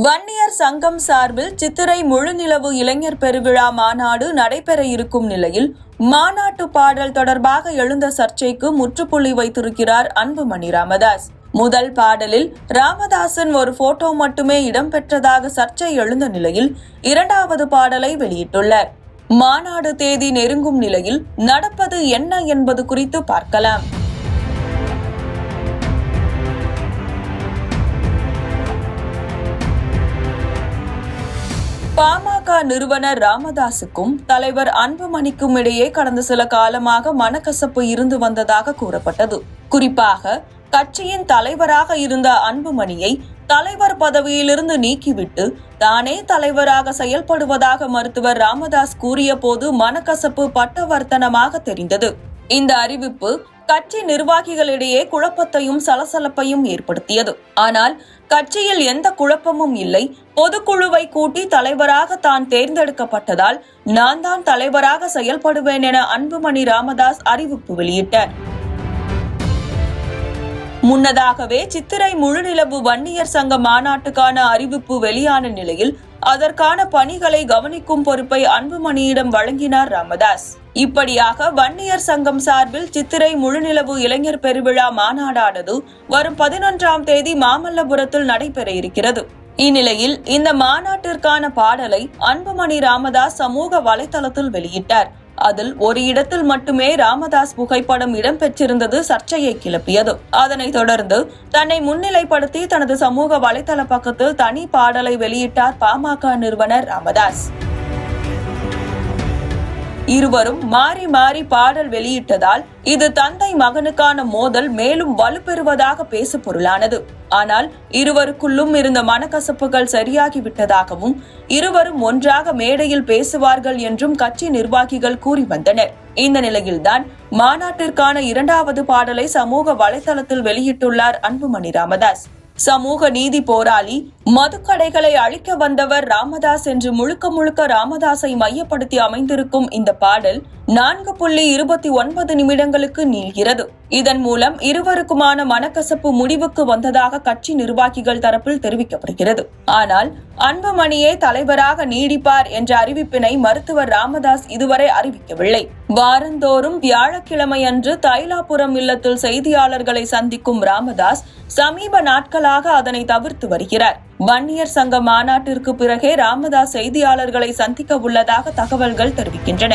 வன்னியர் சங்கம் சார்பில் சித்திரை முழுநிலவு இளைஞர் பெருவிழா மாநாடு நடைபெற இருக்கும் நிலையில் மாநாட்டு பாடல் தொடர்பாக எழுந்த சர்ச்சைக்கு முற்றுப்புள்ளி வைத்திருக்கிறார் அன்புமணி ராமதாஸ். முதல் பாடலில் ராமதாசின் ஒரு போட்டோ மட்டுமே இடம்பெற்றதாக சர்ச்சை எழுந்த நிலையில் இரண்டாவது பாடலை வெளியிட்டுள்ளார். மாநாடு தேதி நெருங்கும் நிலையில் நடப்பது என்ன என்பது குறித்து பார்க்கலாம். பாமக நிறுவனர் ராமதாசுக்கும் தலைவர் அன்புமணிக்கும் இடையே கடந்த சில காலமாக மனக்கசப்பு இருந்து வந்ததாக கூறப்பட்டது. குறிப்பாக கட்சியின் தலைவராக இருந்த அன்புமணியை தலைவர் பதவியிலிருந்து நீக்கிவிட்டு தானே தலைவராக செயல்படுவதாக மருத்துவர் ராமதாஸ் கூறிய போது மனக்கசப்பு பட்டவர்த்தனமாக தெரிந்தது. இந்த அறிவிப்பு கட்சி நிர்வாகிகளிடையே குழப்பத்தையும் சலசலப்பையும் ஏற்படுத்தியது. ஆனால் கட்சியில் எந்த குழப்பமும் இல்லை. பொதுக்குழுவை கூட்டி தலைவராக தான் தேர்ந்தெடுக்கப்பட்டதால் நான் தான் தலைவராக செயல்படுவேன் என அன்புமணி ராமதாஸ் அறிவிப்பு வெளியிட்டார். முன்னதாகவே சித்திரை முழுநிலவு வன்னியர் சங்க மாநாட்டுக்கான அறிவிப்பு வெளியான நிலையில் அதற்கான பணிகளை கவனிக்கும் பொறுப்பை அன்புமணியிடம் வழங்கினார் ராமதாஸ். இப்படியாக வன்னியர் சங்கம் சார்பில் சித்திரை முழுநிலவு இளைஞர் பெருவிழா மாநாடானது வரும் 11ஆம் தேதி மாமல்லபுரத்தில் நடைபெற இருக்கிறது. இந்நிலையில் இந்த மாநாட்டிற்கான பாடலை அன்புமணி ராமதாஸ் சமூக வலைதளத்தில் வெளியிட்டார். அதில் ஒரு இடத்தில் மட்டுமே ராமதாஸ் புகைப்படம் இடம்பெற்றிருந்தது சர்ச்சையை கிளப்பியது. அதனைத் தொடர்ந்து தன்னை முன்னிலைப்படுத்தி தனது சமூக வலைதள பக்கத்தில் தனி பாடலை வெளியிட்டார் பாமக நிறுவனர் ராமதாஸ். இருவரும் மாறி மாறி பாடல் வெளியிட்டதால் இது தந்தை மகனுக்கான மோதல் மேலும் வலுப்பெறுவதாக பேசு பொருளானது. ஆனால் இருவருக்குள்ளும் இருந்த மனக்கசப்புகள் சரியாகிவிட்டதாகவும் இருவரும் ஒன்றாக மேடையில் பேசுவார்கள் என்றும் கட்சி நிர்வாகிகள் கூறி வந்தனர். இந்த நிலையில்தான் மாநாட்டிற்கான இரண்டாவது பாடலை சமூக வலைதளத்தில் வெளியிட்டுள்ளார் அன்புமணி ராமதாஸ். சமூக நீதி போராளி, மதுக்கடைகளை அழிக்க வந்தவர் ராமதாஸ் என்று முழுக்க முழுக்க ராமதாஸை மையப்படுத்தி அமைந்திருக்கும் இந்த பாடல் 4.29 நிமிடங்களுக்கு நீள்கிறது. இதன் மூலம் இருவருக்குமான மனக்கசப்பு முடிவுக்கு வந்ததாக கட்சி நிர்வாகிகள் தரப்பில் தெரிவிக்கப்படுகிறது. ஆனால் அன்புமணியே தலைவராக நீடிப்பார் என்ற அறிவிப்பினை மருத்துவர் ராமதாஸ் இதுவரை அறிவிக்கவில்லை. வாரந்தோறும் வியாழக்கிழமையன்று தைலாபுரம் இல்லத்தில் செய்தியாளர்களை சந்திக்கும் ராமதாஸ் சமீப நாட்களாக அதனை தவிர்த்து வருகிறார். வன்னியர் சங்க மாநாட்டிற்கு பிறகே ராமதாஸ் செய்தியாளர்களை சந்திக்க உள்ளதாக தகவல்கள் தெரிவிக்கின்றன.